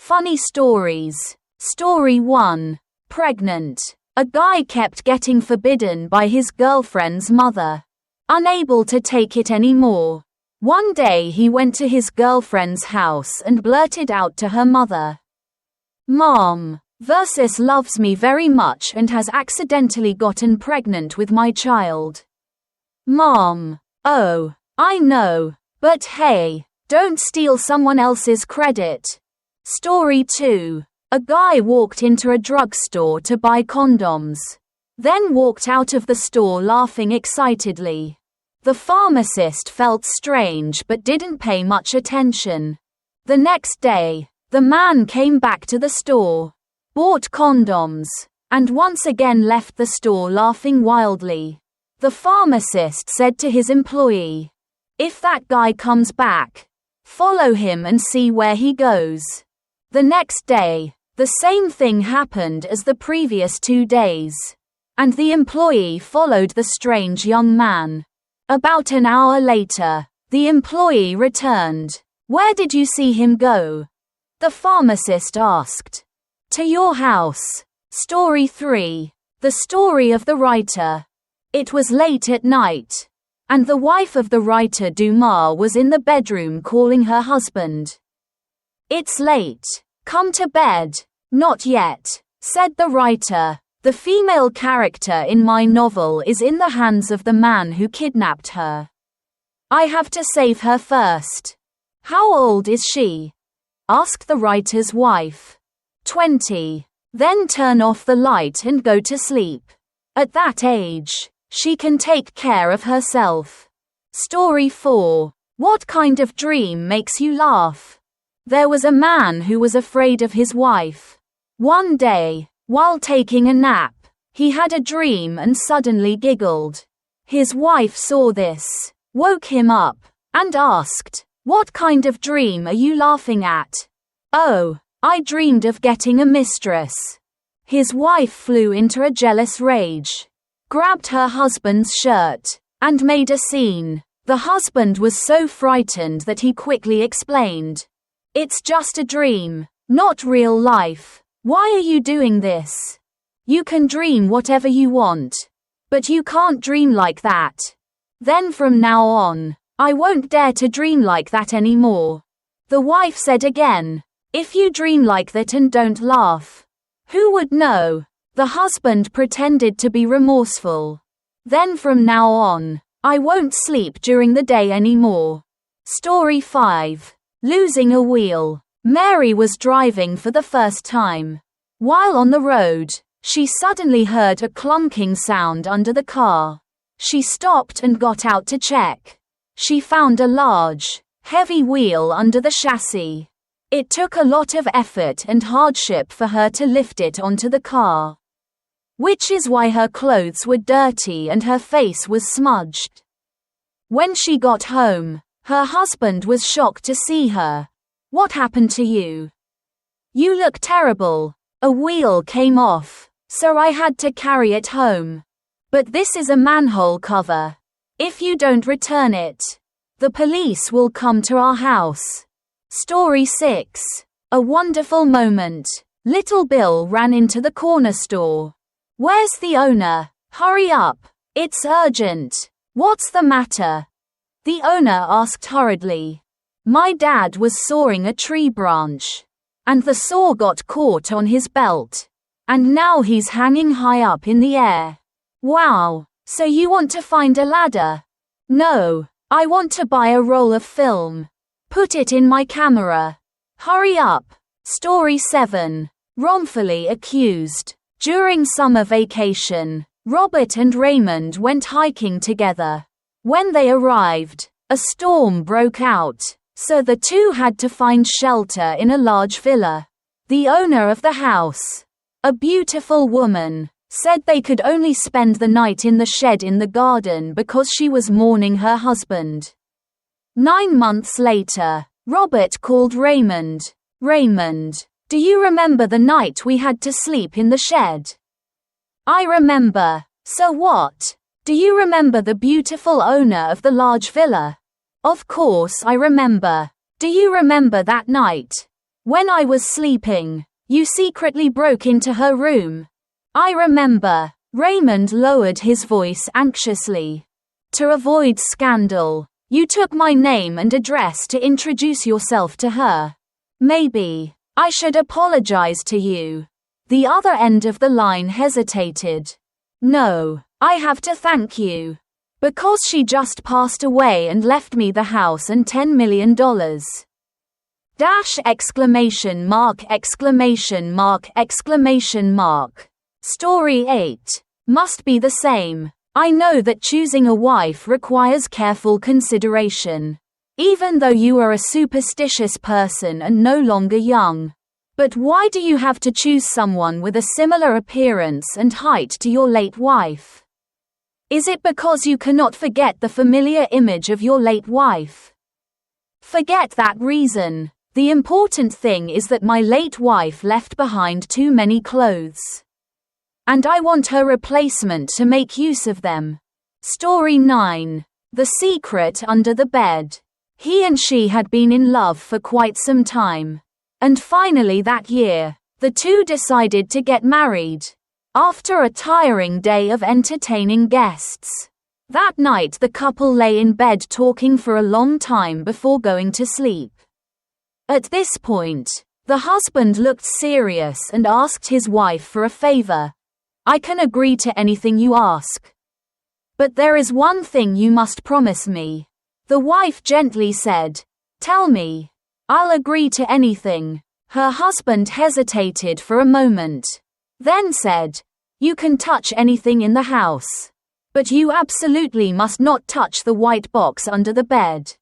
Funny stories. Story 1. Pregnant. A guy kept getting forbidden by his girlfriend's mother. Unable to take it anymore. One day he went to his girlfriend's house and blurted out to her mother, "Mom, Versus loves me very much and has accidentally gotten pregnant with my child." Mom: "Oh, I know. But hey, don't steal someone else's credit." Story 2. A guy walked into a drugstore to buy condoms. Then walked out of the store laughing excitedly. The pharmacist felt strange but didn't pay much attention. The next day, the man came back to the store, bought condoms, and once again left the store laughing wildly. The pharmacist said to his employee, "If that guy comes back, follow him and see where he goes." The next day, the same thing happened as the previous 2 days, and the employee followed the strange young man. About an hour later, the employee returned. "Where did you see him go?" The pharmacist asked. "To your house." Story 3. The story of the writer. It was late at night, and the wife of the writer Dumas was in the bedroom calling her husband. "It's late. Come to bed." "Not yet," said the writer. "The female character in my novel is in the hands of the man who kidnapped her. I have to save her first." "How old is she?" asked the writer's wife. 20. "Then turn off the light and go to sleep. At that age, she can take care of herself." Story 4. What kind of dream makes you laugh? There was a man who was afraid of his wife. One day, while taking a nap, he had a dream and suddenly giggled. His wife saw this, woke him up, and asked, "What kind of dream are you laughing at?" "Oh, I dreamed of getting a mistress." His wife flew into a jealous rage, grabbed her husband's shirt, and made a scene. The husband was so frightened that he quickly explained, "It's just a dream, not real life. Why are you doing this? You can dream whatever you want, but you can't dream like that. Then from now on, I won't dare to dream like that anymore." The wife said again, "If you dream like that and don't laugh, who would know?" The husband pretended to be remorseful. "Then from now on, I won't sleep during the day anymore." Story 5. Losing a wheel. Mary was driving for the first time. While on the road, she suddenly heard a clunking sound under the car. She stopped and got out to check. She found a large, heavy wheel under the chassis. It took a lot of effort and hardship for her to lift it onto the car, which is why her clothes were dirty and her face was smudged. When she got home, her husband was shocked to see her. "What happened to you? You look terrible." "A wheel came off, so I had to carry it home. But this is a manhole cover. If you don't return it, the police will come to our house." Story 6. A wonderful moment. Little Bill ran into the corner store. "Where's the owner? Hurry up. It's urgent." "What's the matter?" the owner asked hurriedly. "My dad was sawing a tree branch, and the saw got caught on his belt, and now he's hanging high up in the air." "Wow, so you want to find a ladder?" "No, I want to buy a roll of film. Put it in my camera. Hurry up." Story 7. Wrongfully accused. During summer vacation, Robert and Raymond went hiking together. When they arrived, a storm broke out, so the two had to find shelter in a large villa. The owner of the house, a beautiful woman, said they could only spend the night in the shed in the garden because she was mourning her husband. 9 months later, Robert called Raymond. "Raymond, do you remember the night we had to sleep in the shed?" "I remember. So what? Do you remember the beautiful owner of the large villa?" "Of course I remember. Do you remember that night?" When I was sleeping, you secretly broke into her room. I remember. Raymond lowered his voice anxiously. To avoid scandal, you took my name and address to introduce yourself to her. Maybe I should apologize to you. The other end of the line hesitated. No, I have to thank you. Because she just passed away and left me the house and $10 million. Dash exclamation mark exclamation mark exclamation mark. Story 8. Must be the same. I know that choosing a wife requires careful consideration. Even though you are a superstitious person and no longer young. But why do you have to choose someone with a similar appearance and height to your late wife? Is it because you cannot forget the familiar image of your late wife? Forget that reason. The important thing is that my late wife left behind too many clothes. And I want her replacement to make use of them. Story 9. The secret under the bed. He and she had been in love for quite some time. And finally that year, the two decided to get married. After a tiring day of entertaining guests. That night the couple lay in bed talking for a long time before going to sleep. At this point, the husband looked serious and asked his wife for a favor. I can agree to anything you ask. But there is one thing you must promise me. The wife gently said. Tell me. I'll agree to anything. Her husband hesitated for a moment. Then said, you can touch anything in the house. But you absolutely must not touch the white box under the bed.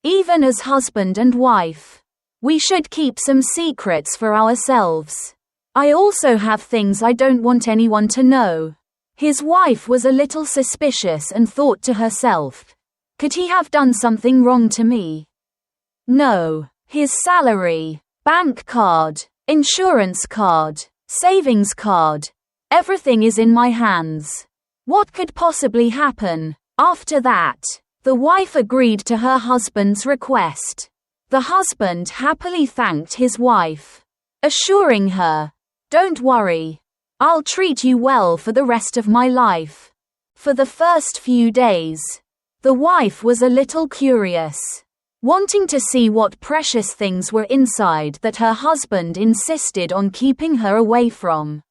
Even as husband and wife, we should keep some secrets for ourselves. I also have things I don't want anyone to know. His wife was a little suspicious and thought to herself, could he have done something wrong to me? No, his salary, bank card, insurance card, savings card, everything is in my hands. What could possibly happen? After that, the wife agreed to her husband's request. The husband happily thanked his wife, assuring her, don't worry, I'll treat you well for the rest of my life. For the first few days, the wife was a little curious, wanting to see what precious things were inside that her husband insisted on keeping her away from.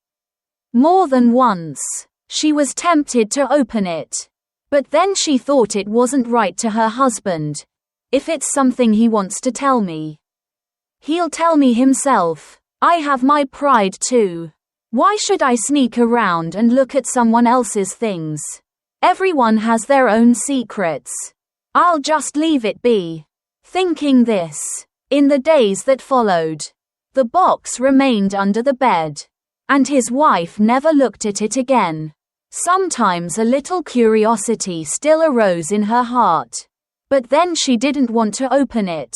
More than once, she was tempted to open it. But then she thought it wasn't right to her husband. If it's something he wants to tell me, he'll tell me himself. I have my pride too. Why should I sneak around and look at someone else's things? Everyone has their own secrets. I'll just leave it be. Thinking this, in the days that followed, the box remained under the bed, and his wife never looked at it again. Sometimes a little curiosity still arose in her heart, but then she didn't want to open it.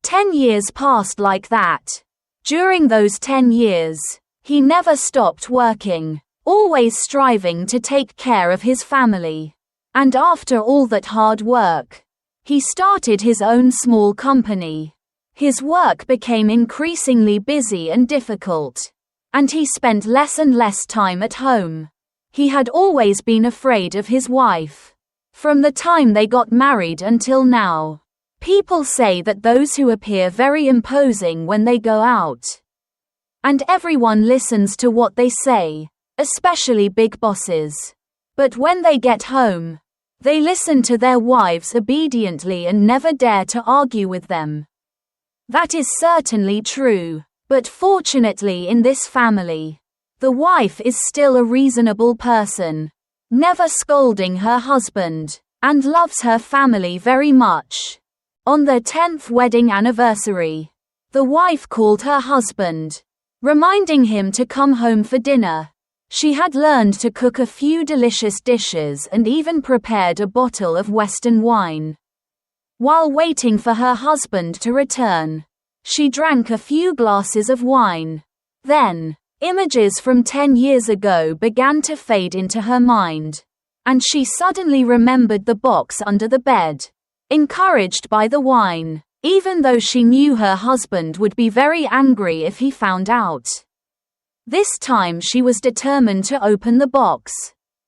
10 years passed like that. During those 10 years, he never stopped working, always striving to take care of his family. And after all that hard work, he started his own small company. His work became increasingly busy and difficult, and he spent less and less time at home. He had always been afraid of his wife. From the time they got married until now. People say that those who appear very imposing when they go out. And everyone listens to what they say, especially big bosses. But when they get home, they listen to their wives obediently and never dare to argue with them. That is certainly true, but fortunately in this family, the wife is still a reasonable person, never scolding her husband, and loves her family very much. On their 10th wedding anniversary, the wife called her husband, reminding him to come home for dinner. She had learned to cook a few delicious dishes and even prepared a bottle of Western wine. While waiting for her husband to return, she drank a few glasses of wine. Then, images from 10 years ago began to fade into her mind, and she suddenly remembered the box under the bed. Encouraged by the wine, even though she knew her husband would be very angry if he found out. This time she was determined to open the box.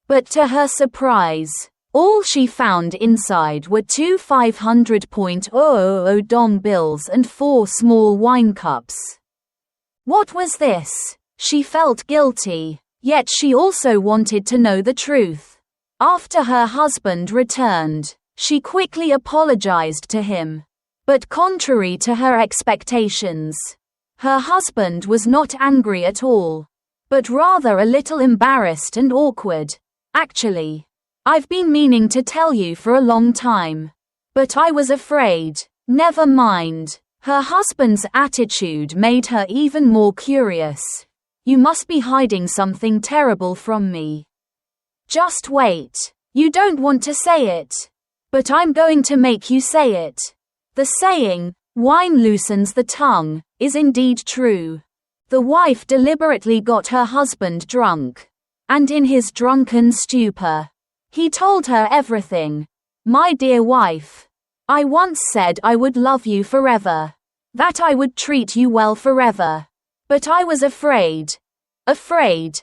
But to her surprise, all she found inside were two $500.000 bills and 4 small wine cups. What was this? She felt guilty, yet she also wanted to know the truth. After her husband returned, she quickly apologized to him. But contrary to her expectations, her husband was not angry at all, but rather a little embarrassed and awkward. Actually, I've been meaning to tell you for a long time, but I was afraid. Never mind. Her husband's attitude made her even more curious. You must be hiding something terrible from me. Just wait. You don't want to say it. But I'm going to make you say it. The saying, wine loosens the tongue, is indeed true. The wife deliberately got her husband drunk. And in his drunken stupor, he told her everything. My dear wife, I once said I would love you forever. That I would treat you well forever. But I was afraid. Afraid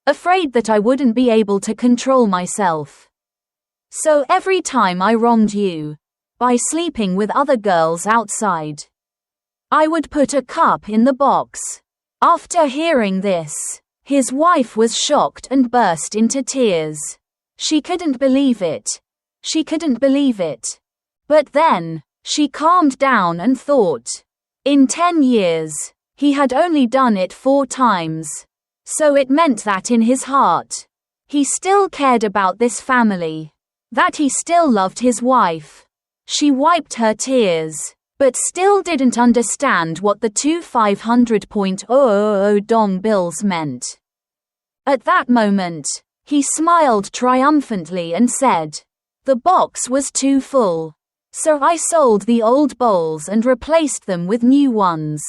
that I wouldn't be able to control myself. So every time I wronged you, by sleeping with other girls outside, I would put a cup in the box. After hearing this, his wife was shocked and burst into tears. She couldn't believe it. She couldn't believe it. But then, she calmed down and thought. In 10 years, he had only done it 4 times. So it meant that in his heart, he still cared about this family. That he still loved his wife. She wiped her tears, but still didn't understand what the two $500.000 bills meant. At that moment, he smiled triumphantly and said, "The box was too full. So I sold the old bowls and replaced them with new ones.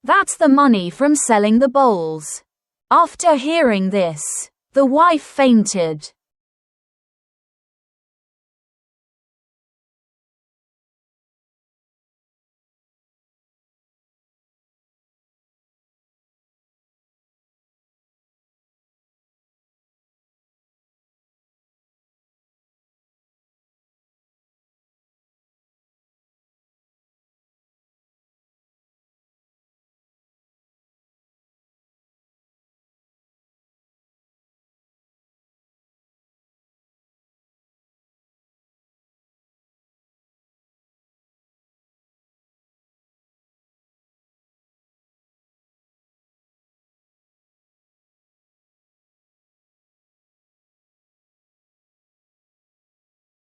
That's the money from selling the bowls." After hearing this, the wife fainted.